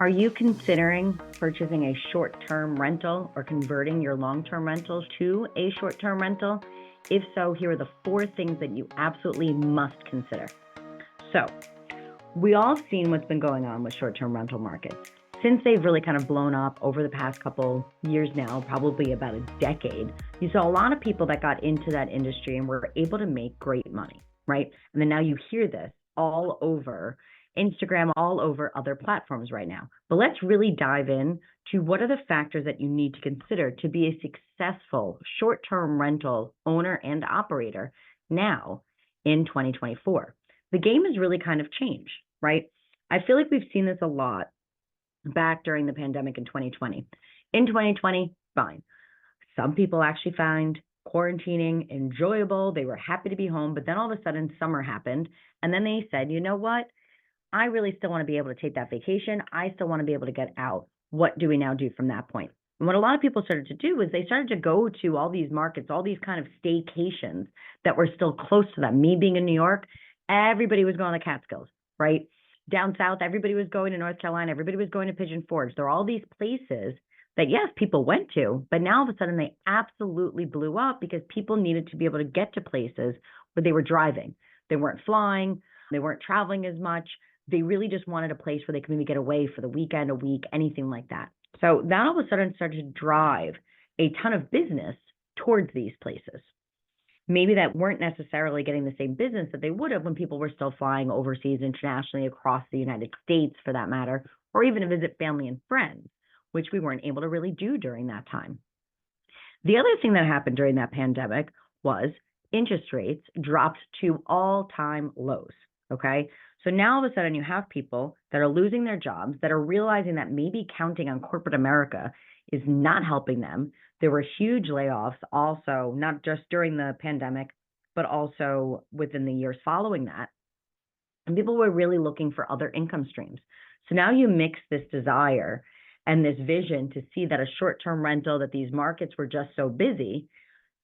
Are you considering purchasing a short-term rental or converting your long-term rental to a short-term rental? If so, here are the 4 things that you absolutely must consider. So, we all seen what's been going on with short-term rental markets. Since they've really kind of blown up over the past couple years now, probably about a decade, you saw a lot of people that got into that industry and were able to make great money, right? And then now you hear this all over Instagram, all over other platforms right now. But let's really dive in to what are the factors that you need to consider to be a successful short-term rental owner and operator now in 2024. The game has really kind of changed, right? I feel like we've seen this a lot back during the pandemic in 2020. In 2020, fine. Some people actually find quarantining enjoyable. They were happy to be home, but then all of a sudden summer happened. And then they said, you know what? I really still want to be able to take that vacation. I still want to be able to get out. What do we now do from that point? And what a lot of people started to do is they started to go to all these markets, all these kind of staycations that were still close to them. Me being in New York, everybody was going to Catskills, right? Down south, everybody was going to North Carolina. Everybody was going to Pigeon Forge. There are all these places that, yes, people went to, but now all of a sudden they absolutely blew up because people needed to be able to get to places where they were driving. They weren't flying. They weren't traveling as much. They really just wanted a place where they could maybe get away for the weekend, a week, anything like that. So that all of a sudden started to drive a ton of business towards these places. Maybe that weren't necessarily getting the same business that they would have when people were still flying overseas, internationally, across the United States for that matter, or even to visit family and friends, which we weren't able to really do during that time. The other thing that happened during that pandemic was interest rates dropped to all-time lows, okay? So now all of a sudden you have people that are losing their jobs, that are realizing that maybe counting on corporate America is not helping them. There were huge layoffs also, not just during the pandemic, but also within the years following that. And people were really looking for other income streams. So now you mix this desire and this vision to see that a short-term rental, that these markets were just so busy,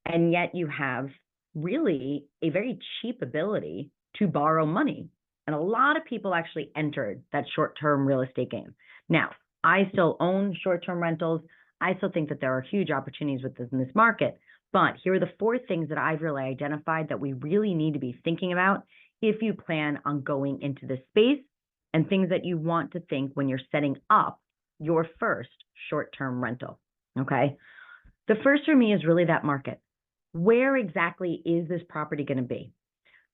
and yet you have really a very cheap ability to borrow money. And a lot of people actually entered that short-term real estate game. Now, I still own short-term rentals. I still think that there are huge opportunities within this market. But here are the 4 things that I've really identified that we really need to be thinking about if you plan on going into this space, and things that you want to think when you're setting up your first short-term rental, okay? The first for me is really that market. Where exactly is this property going to be?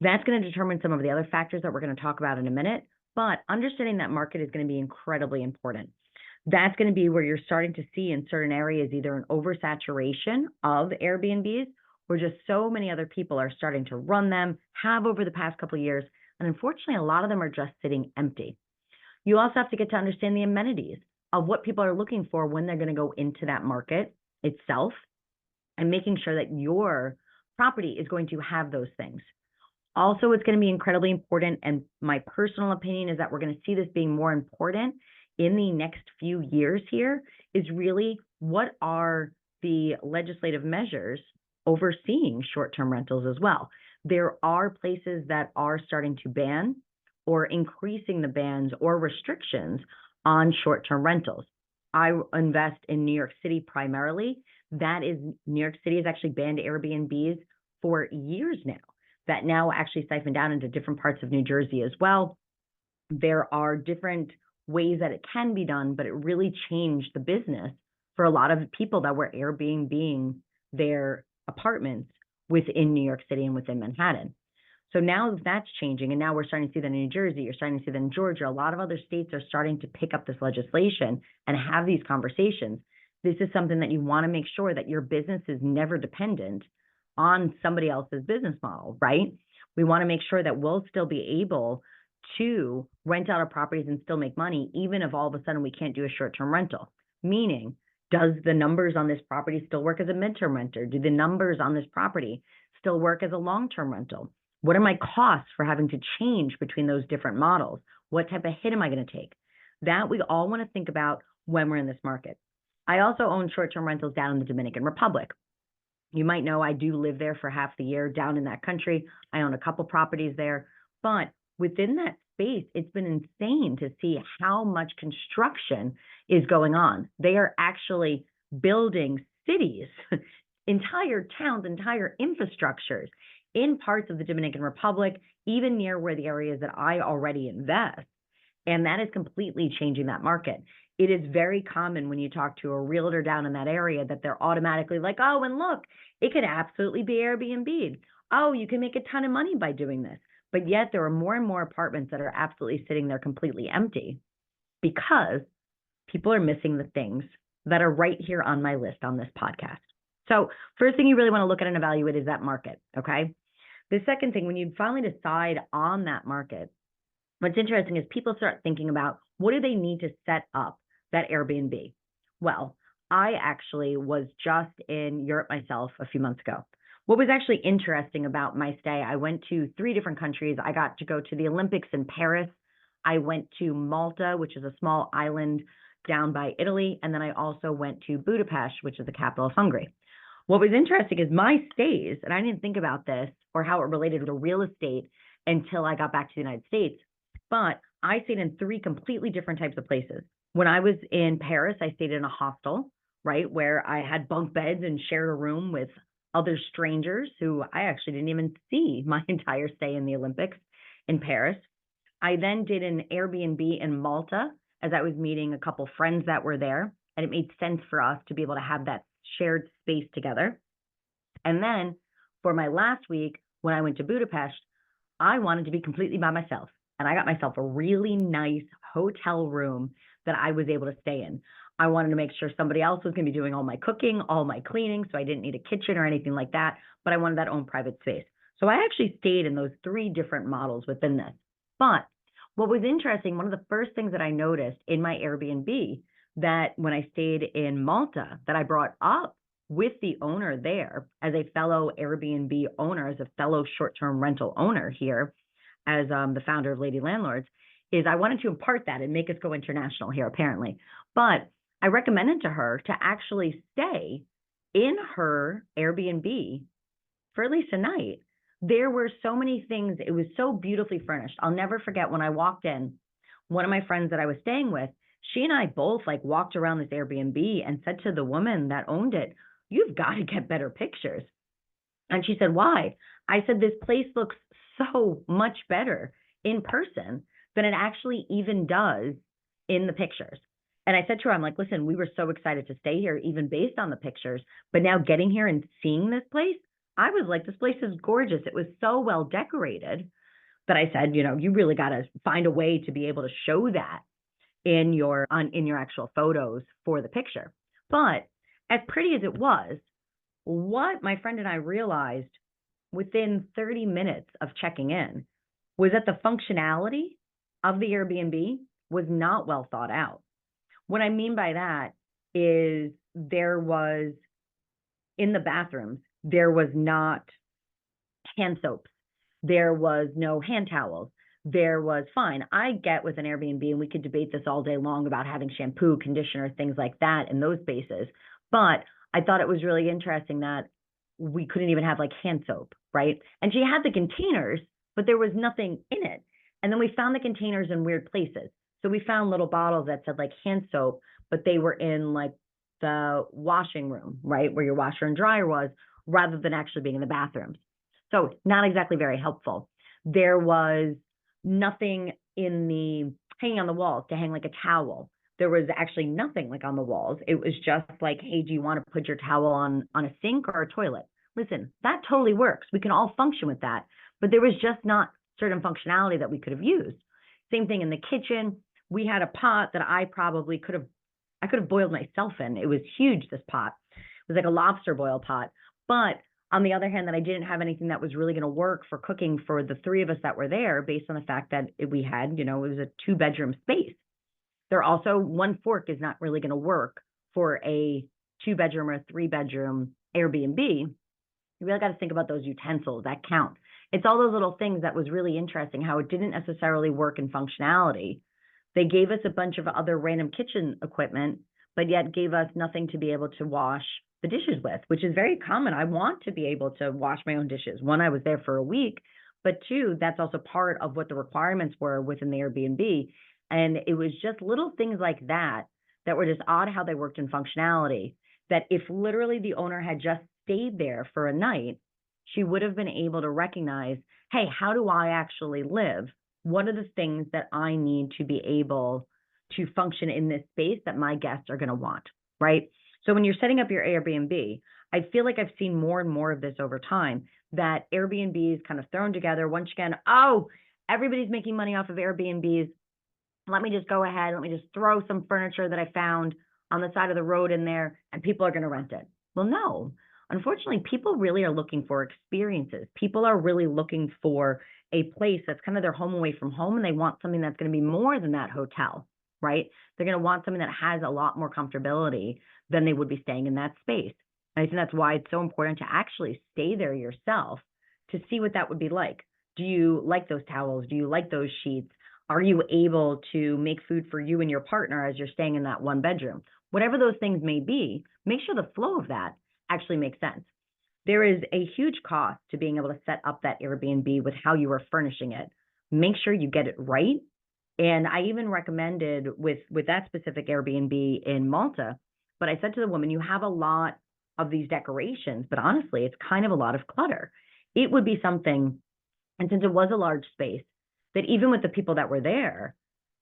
That's going to determine some of the other factors that we're going to talk about in a minute, but understanding that market is going to be incredibly important. That's going to be where you're starting to see in certain areas either an oversaturation of Airbnbs, or just so many other people are starting to run them, have over the past couple of years, and unfortunately a lot of them are just sitting empty. You also have to get to understand the amenities of what people are looking for when they're going to go into that market itself, and making sure that your property is going to have those things. Also, it's going to be incredibly important, and my personal opinion is that we're going to see this being more important in the next few years here, is really what are the legislative measures overseeing short-term rentals as well. There are places that are starting to ban or increasing the bans or restrictions on short-term rentals. I invest in New York City primarily. New York City has actually banned Airbnbs for years now. That now actually siphoned down into different parts of New Jersey as well. There are different ways that it can be done, but it really changed the business for a lot of people that were Airbnb-ing their apartments within New York City and within Manhattan. So now that's changing, and now we're starting to see that in New Jersey, you're starting to see that in Georgia. A lot of other states are starting to pick up this legislation and have these conversations. This is something that you want to make sure that your business is never dependent on somebody else's business model, right? We want to make sure that we'll still be able to rent out our properties and still make money, even if all of a sudden we can't do a short-term rental. Meaning, does the numbers on this property still work as a midterm renter? Do the numbers on this property still work as a long-term rental? What are my costs for having to change between those different models? What type of hit am I going to take? That we all want to think about when we're in this market. I also own short-term rentals down in the Dominican Republic. You might know I do live there for half the year down in that country. I own a couple properties there. But within that space, it's been insane to see how much construction is going on. They are actually building cities, entire towns, entire infrastructures in parts of the Dominican Republic, even near where the areas that I already invest. And that is completely changing that market. It is very common when you talk to a realtor down in that area that they're automatically like, oh, and look, it could absolutely be Airbnb. Oh, you can make a ton of money by doing this. But yet there are more and more apartments that are absolutely sitting there completely empty because people are missing the things that are right here on my list on this podcast. So first thing you really want to look at and evaluate is that market, okay? The second thing, when you finally decide on that market, what's interesting is people start thinking about what do they need to set up that Airbnb? Well, I actually was just in Europe myself a few months ago. What was actually interesting about my stay, I went to 3 different countries. I got to go to the Olympics in Paris. I went to Malta, which is a small island down by Italy. And then I also went to Budapest, which is the capital of Hungary. What was interesting is my stays, and I didn't think about this or how it related to real estate until I got back to the United States, but I stayed in 3 completely different types of places. When I was in Paris, I stayed in a hostel, right, where I had bunk beds and shared a room with other strangers who I actually didn't even see my entire stay in the Olympics in Paris. I then did an Airbnb in Malta as I was meeting a couple friends that were there, and it made sense for us to be able to have that shared space together. And then for my last week, when I went to Budapest, I wanted to be completely by myself. And I got myself a really nice hotel room that I was able to stay in. I wanted to make sure somebody else was going to be doing all my cooking, all my cleaning, so I didn't need a kitchen or anything like that, but I wanted that own private space. So I actually stayed in those 3 different models within this. But what was interesting, one of the first things that I noticed in my Airbnb that when I stayed in Malta that I brought up with the owner there as a fellow Airbnb owner, as a fellow short-term rental owner here, as the founder of Lady Landlords, is I wanted to impart that and make us go international here, apparently. But I recommended to her to actually stay in her Airbnb for at least a night. There were so many things. It was so beautifully furnished. I'll never forget when I walked in, one of my friends that I was staying with, she and I both like walked around this Airbnb and said to the woman that owned it, you've got to get better pictures. And she said, why? I said, this place looks so much better in person than it actually even does in the pictures. And I said to her, I'm like, listen, we were so excited to stay here, even based on the pictures. But now getting here and seeing this place, I was like, this place is gorgeous. It was so well decorated that I said, you know, you really got to find a way to be able to show that in your actual photos for the picture. But as pretty as it was, what my friend and I realized within 30 minutes of checking in was that the functionality of the Airbnb was not well thought out. What I mean by that is there was, in the bathrooms, there was not hand soaps. There was no hand towels. There was, fine, I get with an Airbnb, and we could debate this all day long about having shampoo, conditioner, things like that in those spaces. But I thought it was really interesting that we couldn't even have like hand soap, right? And she had the containers, but there was nothing in it. And then we found the containers in weird places. So we found little bottles that said like hand soap, but they were in like the washing room, right? Where your washer and dryer was, rather than actually being in the bathrooms. So not exactly very helpful. There was nothing in the hanging on the walls to hang like a towel. There was actually nothing like on the walls. It was just like, hey, do you want to put your towel on a sink or a toilet? Listen, that totally works. We can all function with that. But there was just not certain functionality that we could have used. Same thing in the kitchen. We had a pot that I could have boiled myself in. It was huge, this pot. It was like a lobster boil pot. But on the other hand, that I didn't have anything that was really going to work for cooking for the 3 of us that were there, based on the fact that we had, it was a 2-bedroom space. There also, 1 fork is not really going to work for a 2-bedroom or a 3-bedroom Airbnb. You really got to think about those utensils that count. It's all those little things that was really interesting, how it didn't necessarily work in functionality. They gave us a bunch of other random kitchen equipment, but yet gave us nothing to be able to wash the dishes with, which is very common. I want to be able to wash my own dishes. One, I was there for a week, But two, that's also part of what the requirements were within the Airbnb. And it was just little things like that that were just odd how they worked in functionality. That if literally the owner had just stayed there for a night, she would have been able to recognize, hey, how do I actually live? What are the things that I need to be able to function in this space that my guests are going to want, right? So when you're setting up your Airbnb, I feel like I've seen more and more of this over time, that Airbnb is kind of thrown together once again. Oh, everybody's making money off of Airbnbs. Let me just go ahead. Let me just throw some furniture that I found on the side of the road in there and people are going to rent it. Well, no. Unfortunately, people really are looking for experiences. People are really looking for a place that's kind of their home away from home, and they want something that's going to be more than that hotel, right? They're going to want something that has a lot more comfortability than they would be staying in that space. And I think that's why it's so important to actually stay there yourself to see what that would be like. Do you like those towels? Do you like those sheets? Are you able to make food for you and your partner as you're staying in that one bedroom? Whatever those things may be, make sure the flow of that actually makes sense. There is a huge cost to being able to set up that Airbnb with how you are furnishing it. Make sure you get it right. And I even recommended with that specific Airbnb in Malta, but I said to the woman, you have a lot of these decorations, but honestly, it's kind of a lot of clutter. It would be something, and since it was a large space, that even with the people that were there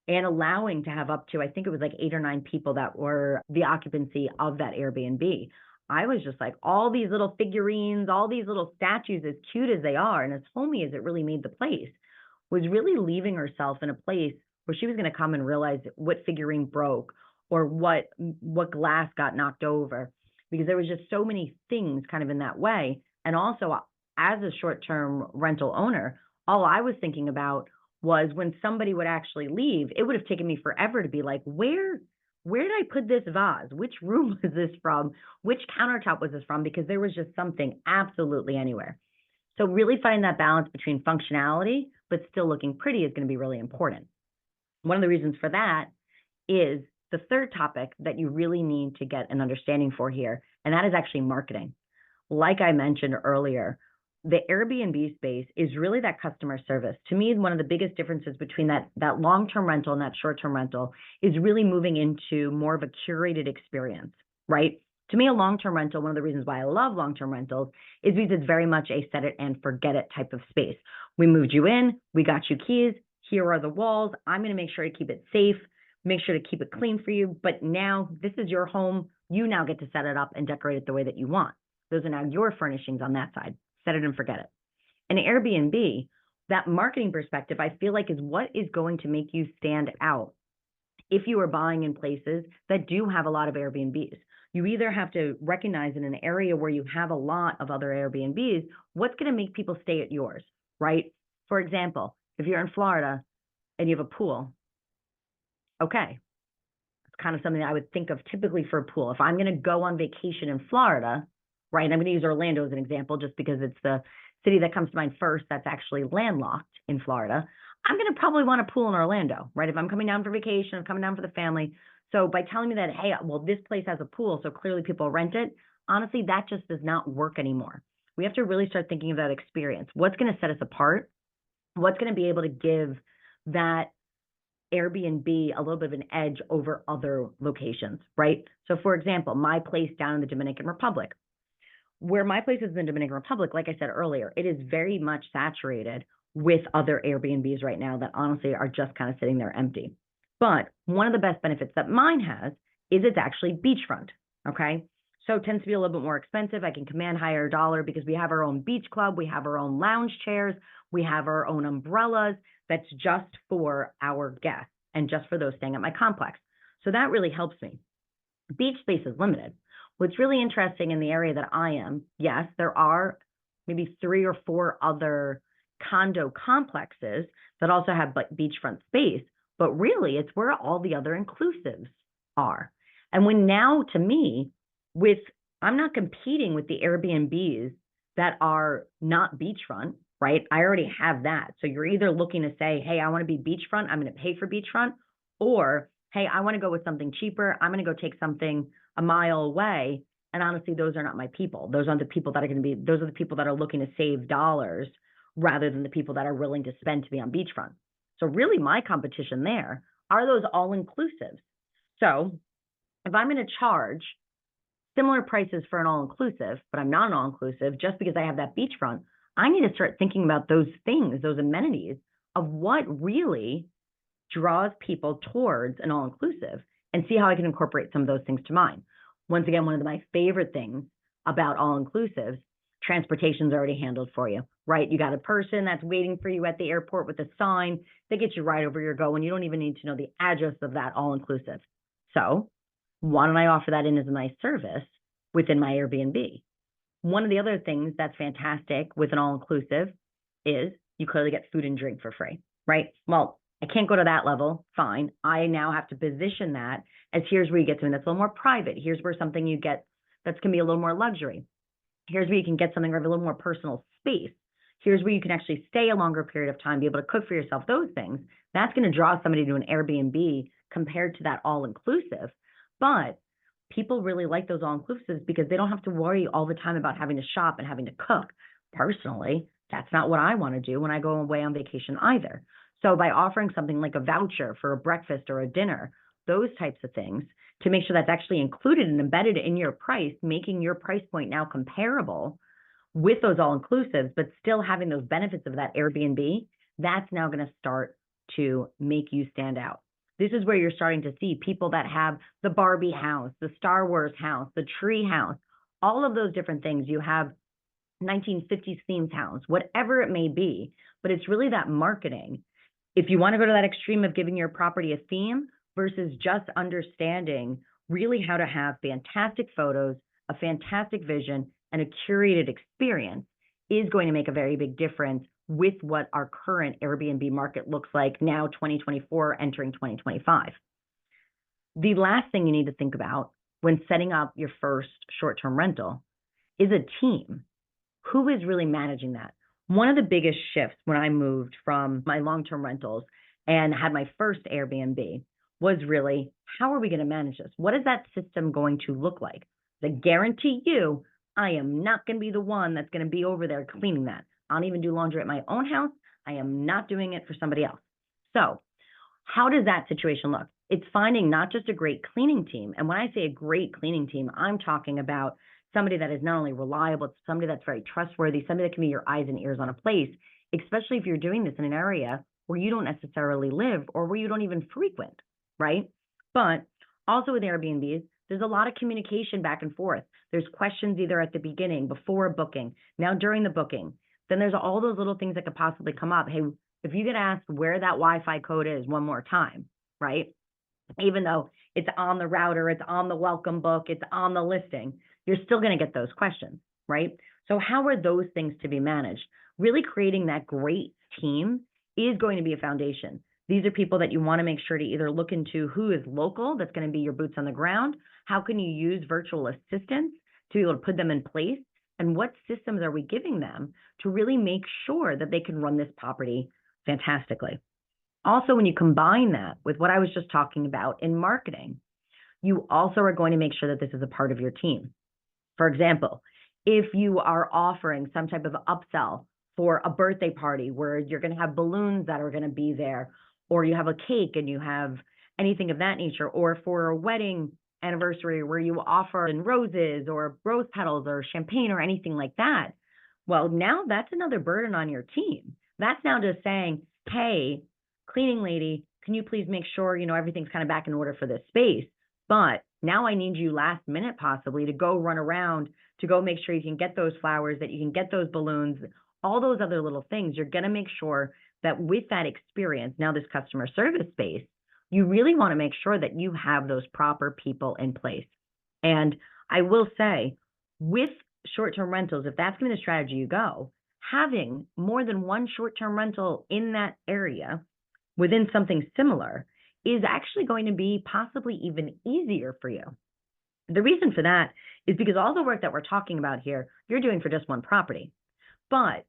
and allowing to have up to, I think it was like 8 or 9 people that were the occupancy of that Airbnb, I was just like, all these little figurines, all these little statues, as cute as they are, and as homey as it really made the place, was really leaving herself in a place where she was going to come and realize what figurine broke or what glass got knocked over, because there was just so many things kind of in that way. And also, as a short-term rental owner, all I was thinking about was when somebody would actually leave, it would have taken me forever to be like, where did I put this vase? Which room was this from? Which countertop was this from? Because there was just something absolutely anywhere. So really finding that balance between functionality, but still looking pretty is going to be really important. One of the reasons for that is the third topic that you really need to get an understanding for here, and that is actually marketing. Like I mentioned earlier, the Airbnb space is really that customer service. To me, one of the biggest differences between that long-term rental and that short-term rental is really moving into more of a curated experience, right? To me, a long-term rental, one of the reasons why I love long-term rentals is because it's very much a set it and forget it type of space. We moved you in, we got you keys, here are the walls, I'm going to make sure to keep it safe, make sure to keep it clean for you, but now this is your home, you now get to set it up and decorate it the way that you want. Those are now your furnishings on that side. Set it and forget it. And Airbnb, that marketing perspective, I feel like is what is going to make you stand out if you are buying in places that do have a lot of Airbnbs. You either have to recognize in an area where you have a lot of other Airbnbs, what's going to make people stay at yours, right? For example, if you're in Florida and you have a pool, okay, it's kind of something that I would think of typically for a pool. If I'm going to go on vacation in Florida, right, and I'm going to use Orlando as an example just because it's the city that comes to mind first that's actually landlocked in Florida, I'm going to probably want a pool in Orlando, right? If I'm coming down for vacation, I'm coming down for the family. So by telling me that, hey, well, this place has a pool, so clearly people rent it, honestly, that just does not work anymore. We have to really start thinking of that experience. What's going to set us apart? What's going to be able to give that Airbnb a little bit of an edge over other locations, right? So for example, my place down in the Dominican Republic, where my place is in the Dominican Republic, like I said earlier, it is very much saturated with other Airbnbs right now that honestly are just kind of sitting there empty. But one of the best benefits that mine has is it's actually beachfront, okay? So it tends to be a little bit more expensive. I can command higher dollar because we have our own beach club, we have our own lounge chairs, we have our own umbrellas that's just for our guests and just for those staying at my complex. So that really helps me. Beach space is limited. What's really interesting in the area that I am, yes, there are maybe 3 or 4 other condo complexes that also have beachfront space, but really it's where all the other inclusives are. And when now, to me, I'm not competing with the Airbnbs that are not beachfront, right? I already have that. So you're either looking to say, hey, I want to be beachfront, I'm going to pay for beachfront, or hey, I want to go with something cheaper, I'm going to go take something a mile away. And honestly, those are not my people. Those aren't the people that are going to be, those are the people that are looking to save dollars rather than the people that are willing to spend to be on beachfront. So really my competition there are those all-inclusives. So if I'm going to charge similar prices for an all-inclusive, but I'm not an all-inclusive just because I have that beachfront, I need to start thinking about those things, those amenities of what really draws people towards an all-inclusive and see how I can incorporate some of those things to mine. Once again, one of my favorite things about all-inclusives, transportation's already handled for you, right? You got a person that's waiting for you at the airport with a sign. They get you right over your go, and you don't even need to know the address of that all-inclusive. So why don't I offer that in as a nice service within my Airbnb? One of the other things that's fantastic with an all-inclusive is you clearly get food and drink for free, right? Well, I can't go to that level. Fine. I now have to position that as here's where you get something that's a little more private. Here's where something you get that's going to be a little more luxury. Here's where you can get something with a little more personal space. Here's where you can actually stay a longer period of time, be able to cook for yourself, those things. That's going to draw somebody to an Airbnb compared to that all-inclusive. But people really like those all-inclusives because they don't have to worry all the time about having to shop and having to cook. Personally, that's not what I want to do when I go away on vacation either. So by offering something like a voucher for a breakfast or a dinner, those types of things, to make sure that's actually included and embedded in your price, making your price point now comparable with those all-inclusives, but still having those benefits of that Airbnb, that's now going to start to make you stand out. This is where you're starting to see people that have the Barbie house, the Star Wars house, the tree house, all of those different things. You have 1950s themed house, whatever it may be, but it's really that marketing. If you want to go to that extreme of giving your property a theme versus just understanding really how to have fantastic photos, a fantastic vision, and a curated experience is going to make a very big difference with what our current Airbnb market looks like now, 2024, entering 2025. The last thing you need to think about when setting up your first short-term rental is a team. Who is really managing that? One of the biggest shifts when I moved from my long-term rentals and had my first Airbnb was really, how are we going to manage this? What is that system going to look like? I guarantee you, I am not going to be the one that's going to be over there cleaning that. I don't even do laundry at my own house. I am not doing it for somebody else. So how does that situation look? It's finding not just a great cleaning team. And when I say a great cleaning team, I'm talking about somebody that is not only reliable, it's somebody that's very trustworthy, somebody that can be your eyes and ears on a place, especially if you're doing this in an area where you don't necessarily live or where you don't even frequent, right? But also with Airbnbs, there's a lot of communication back and forth. There's questions either at the beginning, before booking, now during the booking. Then there's all those little things that could possibly come up. Hey, if you get asked where that Wi-Fi code is one more time, right? Even though it's on the router, it's on the welcome book, it's on the listing, you're still going to get those questions, right? So how are those things to be managed? Really creating that great team is going to be a foundation. These are people that you want to make sure to either look into who is local, that's going to be your boots on the ground. How can you use virtual assistants to be able to put them in place? And what systems are we giving them to really make sure that they can run this property fantastically? Also, when you combine that with what I was just talking about in marketing, you also are going to make sure that this is a part of your team. For example, if you are offering some type of upsell for a birthday party where you're going to have balloons that are going to be there, or you have a cake and you have anything of that nature, or for a wedding anniversary where you offer roses or rose petals or champagne or anything like that, well, now that's another burden on your team. That's now just saying, hey, cleaning lady, can you please make sure, everything's kind of back in order for this space? But now I need you last minute possibly to go run around to go make sure you can get those flowers, that you can get those balloons, all those other little things. You're going to make sure that with that experience, now this customer service space, you really want to make sure that you have those proper people in place. And I will say, with short-term rentals, if that's going to be the strategy you go, having more than one short-term rental in that area within something similar is actually going to be possibly even easier for you. The reason for that is because all the work that we're talking about here, you're doing for just one property. But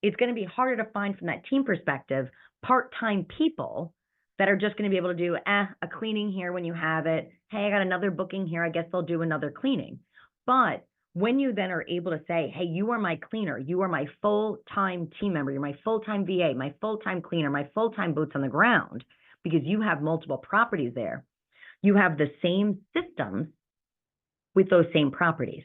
it's going to be harder to find from that team perspective, part-time people that are just going to be able to do a cleaning here when you have it. Hey, I got another booking here. I guess they'll do another cleaning. But When you then are able to say, hey, you are my cleaner, you are my full-time team member, you're my full-time VA, my full-time cleaner, my full-time boots on the ground, because you have multiple properties there, you have the same systems with those same properties,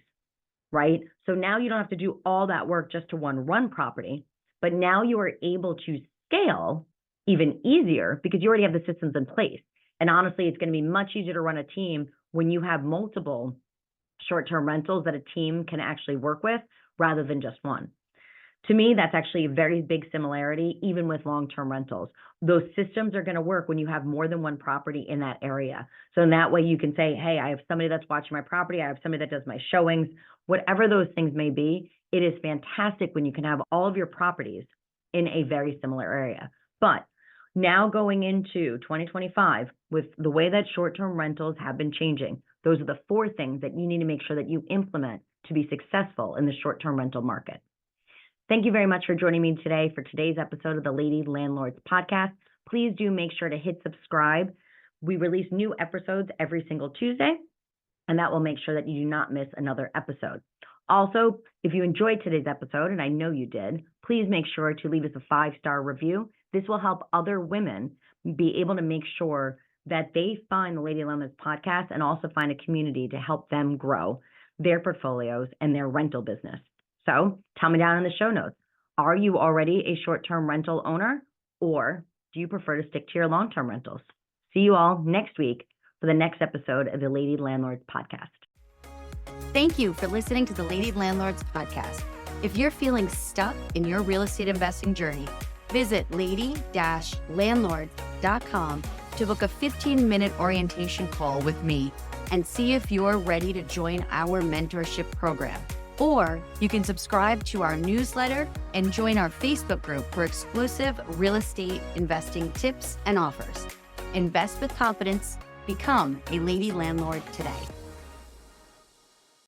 right? So now you don't have to do all that work just to run property, but now you are able to scale even easier because you already have the systems in place. And honestly, it's going to be much easier to run a team when you have multiple short-term rentals that a team can actually work with rather than just one. To me, that's actually a very big similarity, even with long-term rentals. Those systems are going to work when you have more than one property in that area. So in that way, you can say, hey, I have somebody that's watching my property. I have somebody that does my showings, whatever those things may be. It is fantastic when you can have all of your properties in a very similar area. But now going into 2025, with the way that short-term rentals have been changing, those are the 4 things that you need to make sure that you implement to be successful in the short-term rental market. Thank you very much for joining me today for today's episode of the Lady Landlords Podcast. Please do make sure to hit subscribe. We release new episodes every single Tuesday, and that will make sure that you do not miss another episode. Also, if you enjoyed today's episode, and I know you did, please make sure to leave us a 5-star review. This will help other women be able to make sure that they find the Lady Landlords Podcast and also find a community to help them grow their portfolios and their rental business. So tell me down in the show notes, are you already a short-term rental owner, or do you prefer to stick to your long-term rentals? See you all next week for the next episode of the Lady Landlords Podcast. Thank you for listening to the Lady Landlords Podcast. If you're feeling stuck in your real estate investing journey, visit lady-landlords.com to book a 15-minute orientation call with me and see if you're ready to join our mentorship program. Or you can subscribe to our newsletter and join our Facebook group for exclusive real estate investing tips and offers. Invest with confidence. Become a Lady Landlord today.